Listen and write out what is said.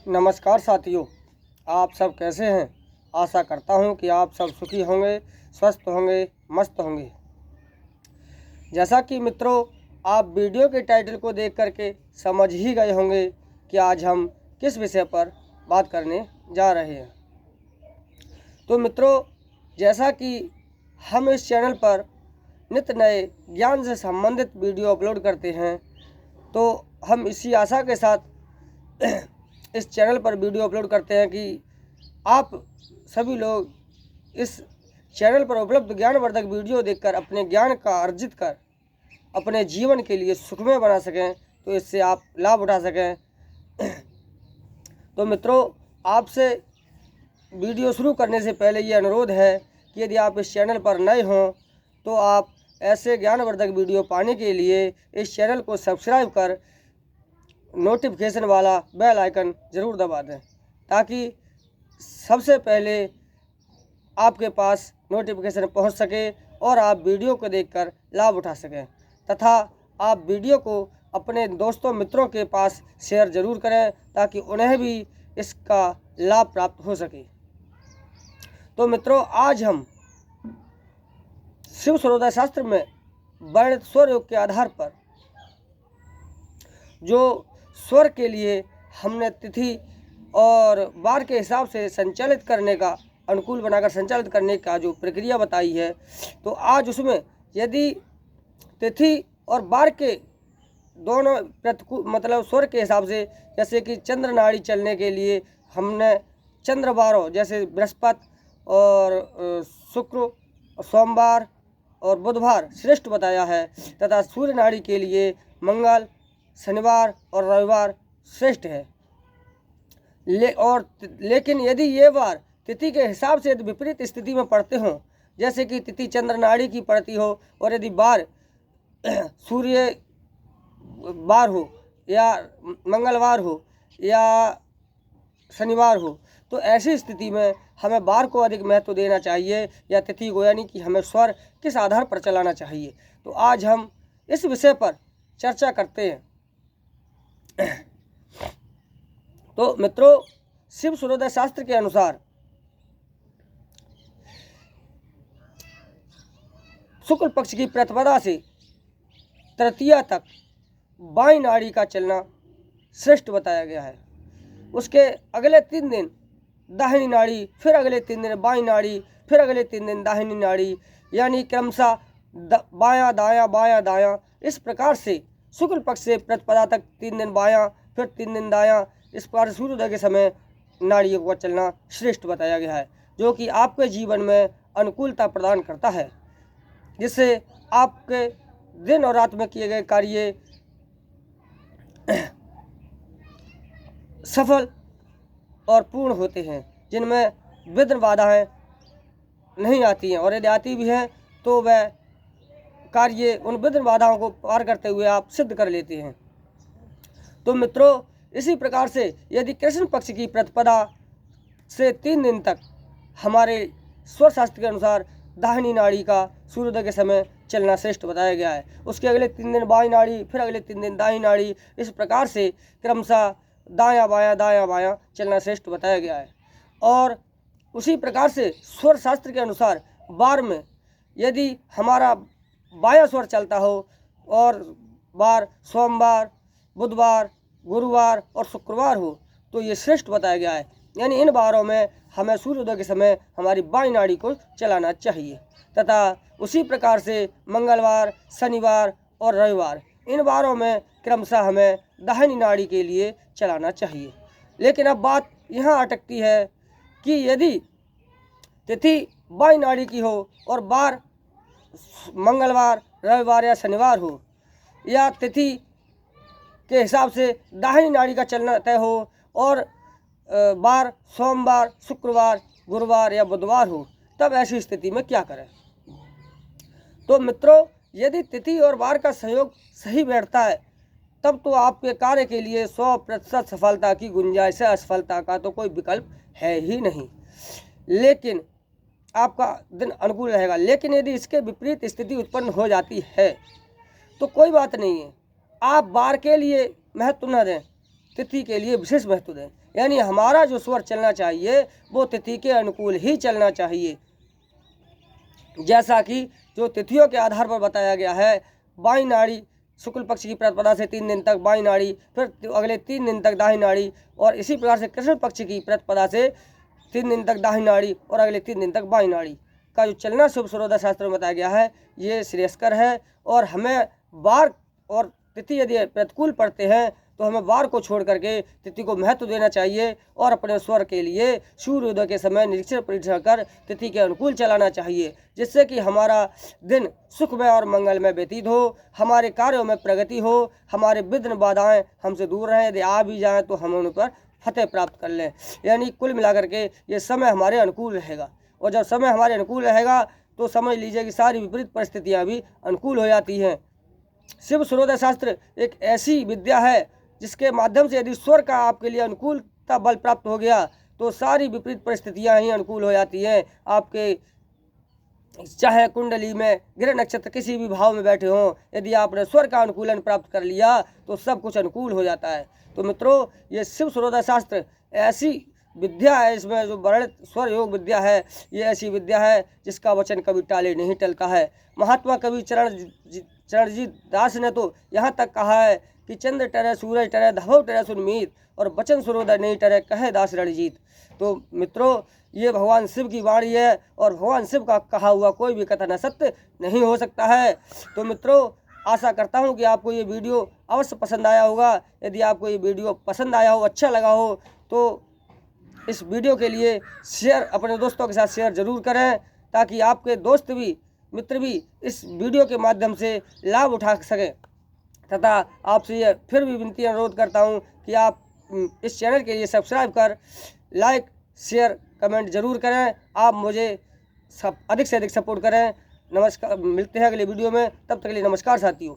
नमस्कार साथियों, आप सब कैसे हैं। आशा करता हूं कि आप सब सुखी होंगे, स्वस्थ होंगे, मस्त होंगे। जैसा कि मित्रों, आप वीडियो के टाइटल को देख करके समझ ही गए होंगे कि आज हम किस विषय पर बात करने जा रहे हैं। तो मित्रों, जैसा कि हम इस चैनल पर नित्य नए ज्ञान से संबंधित वीडियो अपलोड करते हैं, तो हम इसी आशा के साथ इस चैनल पर वीडियो अपलोड करते हैं कि आप सभी लोग इस चैनल पर उपलब्ध ज्ञानवर्धक वीडियो देखकर अपने ज्ञान का अर्जित कर अपने जीवन के लिए सुखमय बना सकें, तो इससे आप लाभ उठा सकें। तो मित्रों, आपसे वीडियो शुरू करने से पहले ये अनुरोध है कि यदि आप इस चैनल पर नए हों तो आप ऐसे ज्ञानवर्धक वीडियो पाने के लिए इस चैनल को सब्सक्राइब कर नोटिफिकेशन वाला बेल आइकन ज़रूर दबा दें, ताकि सबसे पहले आपके पास नोटिफिकेशन पहुंच सके और आप वीडियो को देखकर लाभ उठा सकें। तथा आप वीडियो को अपने दोस्तों मित्रों के पास शेयर ज़रूर करें, ताकि उन्हें भी इसका लाभ प्राप्त हो सके। तो मित्रों, आज हम शिव सूर्योदय शास्त्र में वर्णित स्वर योग के आधार पर जो स्वर के लिए हमने तिथि और वार के हिसाब से संचालित करने का, अनुकूल बनाकर संचालित करने का जो प्रक्रिया बताई है, तो आज उसमें यदि तिथि और वार के दोनों प्रतिकूल मतलब स्वर के हिसाब से, जैसे कि चंद्र नाड़ी चलने के लिए हमने चंद्रवारों जैसे बृहस्पति और शुक्र, सोमवार और बुधवार श्रेष्ठ बताया है, तथा सूर्य नाड़ी के लिए मंगल, शनिवार और रविवार श्रेष्ठ है। लेकिन यदि ये वार तिथि के हिसाब से यदि विपरीत स्थिति में पड़ते हों, जैसे कि तिथि चंद्र नाड़ी की पड़ती हो और यदि वार सूर्य वार हो या मंगलवार हो या शनिवार हो, तो ऐसी स्थिति में हमें वार को अधिक महत्व देना चाहिए या तिथि को, यानी कि हमें स्वर किस आधार पर चलाना चाहिए। तो आज हम इस विषय पर चर्चा करते हैं। तो मित्रों, शिव सूर्योदय शास्त्र के अनुसार शुक्ल पक्ष की प्रतिपदा से तृतीया तक बाईं नाड़ी का चलना श्रेष्ठ बताया गया है। उसके अगले 3 दिन दाहिनी नाड़ी, फिर अगले 3 दिन बाईं नाड़ी, फिर अगले 3 दिन दाहिनी नाड़ी, यानी क्रमशः बायां दायां बायां दायां, इस प्रकार से शुक्ल पक्ष से प्रतिपदा तक 3 दिन बायां, फिर 3 दिन दायां, इस प्रकार सूर्योदय के समय नाड़ियों का चलना श्रेष्ठ बताया गया है, जो कि आपके जीवन में अनुकूलता प्रदान करता है, जिससे आपके दिन और रात में किए गए कार्य सफल और पूर्ण होते हैं, जिनमें विघ्न बाधाएं नहीं आती हैं, और यदि आती भी हैं तो वह कार्य उन विघ्न बाधाओं को पार करते हुए आप सिद्ध कर लेते हैं। तो मित्रों, इसी प्रकार से यदि कृष्ण पक्ष की प्रतिपदा से 3 दिन तक हमारे स्वर शास्त्र के अनुसार दाहिनी नाड़ी का सूर्योदय के समय चलना श्रेष्ठ बताया गया है। उसके अगले 3 दिन बाईं नाड़ी, फिर अगले 3 दिन दाहिनी नाड़ी, इस प्रकार से क्रमशः दायां बायां चलना श्रेष्ठ बताया गया है। और उसी प्रकार से स्वर शास्त्र के अनुसार वार में यदि हमारा बायां स्वर चलता हो और वार सोमवार, बुधवार, गुरुवार और शुक्रवार हो, तो ये श्रेष्ठ बताया गया है। यानी इन वारों में हमें सूर्योदय के समय हमारी बाईं नाड़ी को चलाना चाहिए, तथा उसी प्रकार से मंगलवार, शनिवार और रविवार, इन वारों में क्रमशः हमें दाहिनी नाड़ी के लिए चलाना चाहिए। लेकिन अब बात यहाँ अटकती है कि यदि तिथि बाईं नाड़ी की हो और वार मंगलवार, रविवार या शनिवार हो, या तिथि के हिसाब से दाहिनी नाड़ी का चलना तय हो और वार सोमवार, शुक्रवार, गुरुवार या बुधवार हो, तब ऐसी स्थिति में क्या करें। तो मित्रों, यदि तिथि और वार का संयोग सही बैठता है, तब तो आपके कार्य के लिए 100% सफलता की गुंजाइश है। असफलता का तो कोई विकल्प है ही नहीं, लेकिन आपका दिन अनुकूल रहेगा। लेकिन यदि इसके विपरीत स्थिति उत्पन्न हो जाती है तो कोई बात नहीं है, आप वार के लिए महत्व न दें, तिथि के लिए विशेष महत्व दें, यानी हमारा जो स्वर चलना चाहिए वो तिथि के अनुकूल ही चलना चाहिए। जैसा कि जो तिथियों के आधार पर बताया गया है, बाई नाड़ी शुक्ल पक्ष की प्रतिपदा से 3 दिन तक बाई नाड़ी, फिर अगले 3 दिन तक दाहिनी नाड़ी, और इसी प्रकार से कृष्ण पक्ष की प्रतिपदा से 3 दिन तक दाहिनी नाड़ी और अगले 3 दिन तक बाई नाड़ी का जो चलना शुभ सूर्योदय शास्त्र में बताया गया है, ये श्रेयस्कर है। और हमें वार और तिथि यदि प्रतिकूल पड़ते हैं तो हमें वार को छोड़ करके तिथि को महत्व देना चाहिए और अपने स्वर के लिए सूर्योदय के समय निरीक्षण परीक्षण कर तिथि के अनुकूल चलाना चाहिए, जिससे कि हमारा दिन सुखमय और मंगलमय व्यतीत हो, हमारे कार्यों में प्रगति हो, हमारे विघ्न बाधाएं हमसे दूर रहें, यदि आ भी जाएं तो हम उन पर फतेह प्राप्त कर लें। यानी कुल मिलाकर के ये समय हमारे अनुकूल रहेगा, और जब समय हमारे अनुकूल रहेगा तो समझ लीजिए कि सारी विपरीत परिस्थितियाँ भी अनुकूल हो जाती हैं। शिव सूर्योदय शास्त्र एक ऐसी विद्या है जिसके माध्यम से यदि स्वर का आपके लिए अनुकूलता बल प्राप्त हो गया तो सारी विपरीत परिस्थितियां ही अनुकूल हो जाती हैं। आपके चाहे कुंडली में ग्रह नक्षत्र किसी भी भाव में बैठे हों, यदि आपने स्वर का अनुकूलन प्राप्त कर लिया तो सब कुछ अनुकूल हो जाता है। तो मित्रों, ये शिव सूर्योदय शास्त्र ऐसी विद्या है, इसमें जो वर्णित स्वर योग विद्या है, ये ऐसी विद्या है जिसका वचन कभी टाले नहीं टलता है। महात्मा कवि चरणजीत दास ने तो यहाँ तक कहा है कि चंद्र टरे सूरज टरे धवल टरे सुनमीत, और बचन सूर्योदय नहीं टरे कहे दास रणजीत। तो मित्रों, ये भगवान शिव की वाणी है और भगवान शिव का कहा हुआ कोई भी कथन असत्य नहीं हो सकता है। तो मित्रों, आशा करता हूँ कि आपको ये वीडियो अवश्य पसंद आया होगा। यदि आपको ये वीडियो पसंद आया हो, अच्छा लगा हो, तो इस वीडियो के लिए शेयर अपने दोस्तों के साथ शेयर ज़रूर करें, ताकि आपके दोस्त भी मित्र भी इस वीडियो के माध्यम से लाभ उठा सकें। तथा आपसे ये फिर भी विनती अनुरोध करता हूँ कि आप इस चैनल के लिए सब्सक्राइब कर लाइक शेयर कमेंट ज़रूर करें। आप मुझे अधिक से अधिक सपोर्ट करें। नमस्कार, मिलते हैं अगले वीडियो में, तब तक के लिए नमस्कार साथियों।